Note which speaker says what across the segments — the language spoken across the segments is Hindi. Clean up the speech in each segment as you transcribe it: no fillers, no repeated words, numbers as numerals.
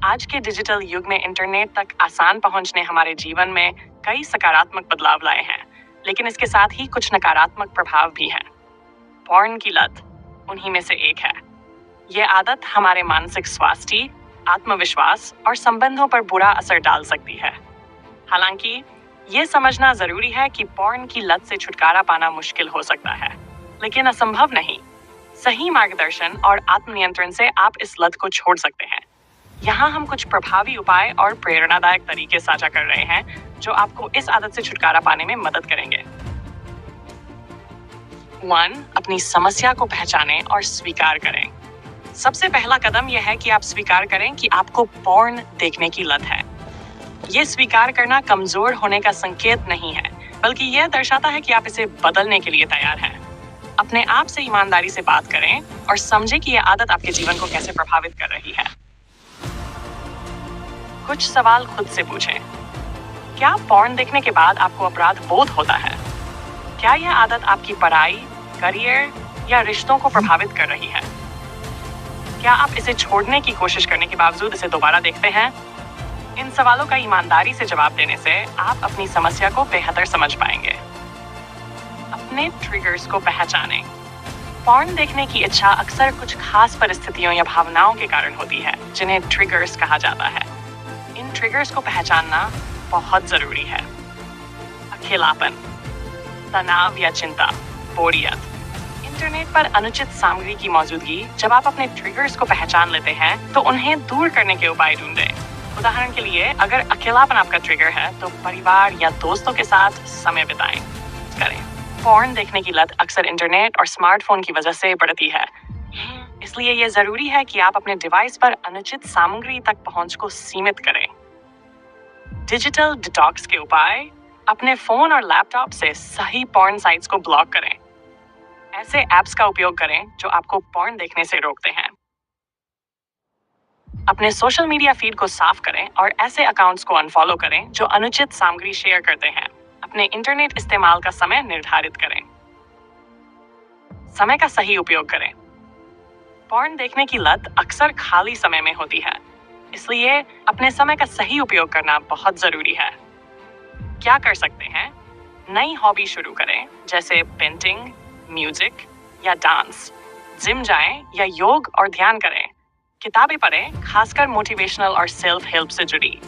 Speaker 1: आज के डिजिटल युग में इंटरनेट तक आसान पहुंचने हमारे जीवन में कई सकारात्मक बदलाव लाए हैं, लेकिन इसके साथ ही कुछ नकारात्मक प्रभाव भी हैं। पॉर्न की लत उन्हीं में से एक है। ये आदत हमारे मानसिक स्वास्थ्य, आत्मविश्वास और संबंधों पर बुरा असर डाल सकती है। हालांकि ये समझना जरूरी है कि पॉर्न की लत से छुटकारा पाना मुश्किल हो सकता है, लेकिन असंभव नहीं। सही मार्गदर्शन और आत्मनियंत्रण से आप इस लत को छोड़ सकते हैं। यहाँ हम कुछ प्रभावी उपाय और प्रेरणादायक तरीके साझा कर रहे हैं जो आपको इस आदत से छुटकारा पाने में मदद करेंगे। 1. अपनी समस्या को पहचानें और स्वीकार करें। सबसे पहला कदम यह है कि आप स्वीकार करें कि आपको पॉर्न देखने की लत है। ये स्वीकार करना कमजोर होने का संकेत नहीं है, बल्कि यह दर्शाता है कि आप इसे बदलने के लिए तैयार हैं। अपने आप से ईमानदारी से बात करें और समझें कि यह आदत आपके जीवन को कैसे प्रभावित कर रही है। कुछ सवाल खुद से पूछें। क्या पॉर्न देखने के बाद आपको अपराध बोध होता है? क्या यह आदत आपकी पढ़ाई, करियर या रिश्तों को प्रभावित कर रही है? क्या आप इसे छोड़ने की कोशिश करने के बावजूद इसे दोबारा देखते हैं? इन सवालों का ईमानदारी से जवाब देने से आप अपनी समस्या को बेहतर समझ पाएंगे। अपने ट्रिगर्स को पहचानें। पॉर्न देखने की इच्छा अक्सर कुछ खास परिस्थितियों या भावनाओं के कारण होती है, जिन्हें ट्रिगर्स कहा जाता है। इन ट्रिगर्स को पहचानना बहुत जरूरी है। अकेलापन, तनाव या चिंता, बोरियत। इंटरनेट पर अनुचित सामग्री की मौजूदगी। जब आप अपने ट्रिगर्स को पहचान लेते हैं तो उन्हें दूर करने के उपाय ढूंढें। उदाहरण के लिए, अगर अकेलापन आपका ट्रिगर है तो परिवार या दोस्तों के साथ समय बिताएं करें। पॉर्न देखने की लत अक्सर इंटरनेट और स्मार्टफोन की वजह से बढ़ती है, इसलिए यह जरूरी है कि आप अपने डिवाइस पर अनुचित सामग्री तक पहुंच को सीमित करें। डिजिटल डिटॉक्स के उपाय। अपने फोन और लैपटॉप से सही पॉर्न साइट्स को ब्लॉक करें। ऐसे ऐप्स का उपयोग करें जो आपको पॉर्न देखने से रोकते हैं। अपने सोशल मीडिया फीड को साफ करें और ऐसे अकाउंट्स को अनफॉलो करें जो अनुचित सामग्री शेयर करते हैं। अपने इंटरनेट इस्तेमाल का समय निर्धारित करें। समय का सही उपयोग करें। पॉर्न देखने की लत अक्सर खाली समय में होती है, इसलिए अपने समय का सही उपयोग करना बहुत जरूरी है। क्या कर सकते हैं? नई हॉबी शुरू करें, जैसे पेंटिंग, म्यूजिक या डांस। जिम जाएं या योग और ध्यान करें। किताबें पढ़ें, खासकर मोटिवेशनल और सेल्फ हेल्प से जुड़ी।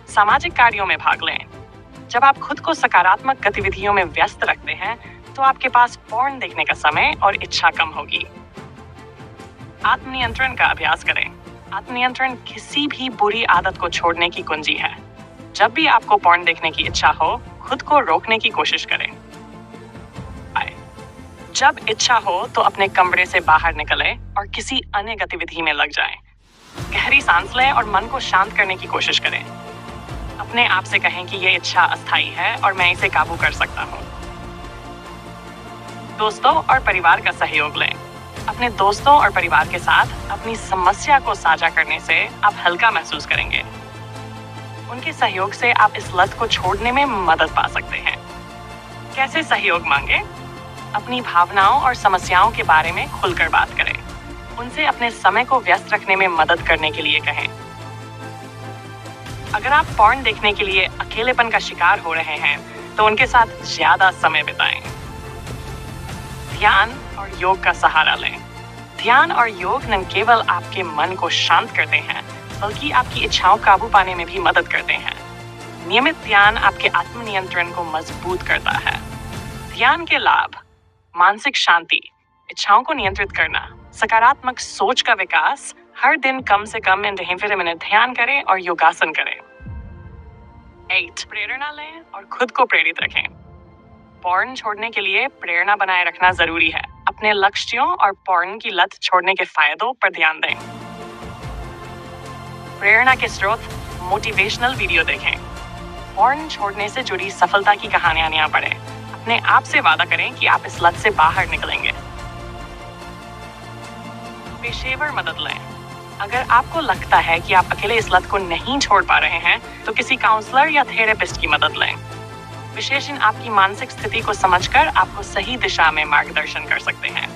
Speaker 1: सामाजिक कार्यों में भाग लें। जब आप खुद को सकारात्मक गतिविधियों में व्यस्त रखते हैं तो आपके पास पॉर्न देखने का समय और इच्छा कम होगी। आत्मनियंत्रण का अभ्यास करें। आत्मनियंत्रण किसी भी बुरी आदत को छोड़ने की कुंजी है। जब भी आपको पॉर्न देखने की इच्छा हो, खुद को रोकने की कोशिश करें। जब इच्छा हो तो अपने कमरे से बाहर निकलें और किसी अन्य गतिविधि में लग जाएं। गहरी सांस लें और मन को शांत करने की कोशिश करें। अपने आप से कहें कि यह इच्छा अस्थायी है और मैं इसे काबू कर सकता हूँ। दोस्तों और परिवार का सहयोग लें। अपने दोस्तों और परिवार के साथ अपनी समस्या को साझा करने से आप हल्का महसूस करेंगे। उनके सहयोग से आप इस लत को छोड़ने में मदद पा सकते हैं। कैसे सहयोग मांगे? अपनी भावनाओं और समस्याओं के बारे में खुलकर बात करें। उनसे अपने समय को व्यस्त रखने में मदद करने के लिए कहें। अगर आप पॉर्न देखने के लिए अकेलेपन का शिकार हो रहे हैं तो उनके साथ ज्यादा समय बिताएं। ध्यान और योग का सहारा लें। ध्यान और योग न केवल आपके मन को शांत करते हैं, बल्कि आपकी इच्छाओं काबू पाने में भी मदद करते हैं। नियमित ध्यान आपके आत्मनियंत्रण को मजबूत करता है। ध्यान के लाभ: मानसिक शांति, इच्छाओं को नियंत्रित करना, सकारात्मक सोच का विकास। हर दिन कम से कम 10 मिनट ध्यान करें और योगासन करें। 8. प्रेरणा लें और खुद को प्रेरित रखें। पॉर्न छोड़ने के लिए प्रेरणा बनाए रखना जरूरी है। अपने लक्ष्यों और पॉर्न की लत छोड़ने के फायदों पर ध्यान दें। प्रेरणा के स्रोत: मोटिवेशनल वीडियो देखें। पॉर्न छोड़ने से जुड़ी सफलता की कहानियां पढ़ें। अपने आप से वादा करें कि आप इस लत से बाहर निकलेंगे। पेशेवर मदद लें। अगर आपको लगता है कि आप अकेले इस लत को नहीं छोड़ पा रहे हैं तो किसी काउंसलर या थेरेपिस्ट की मदद लें। विशेषज्ञ आपकी मानसिक स्थिति को समझकर आपको सही दिशा में मार्गदर्शन कर सकते हैं।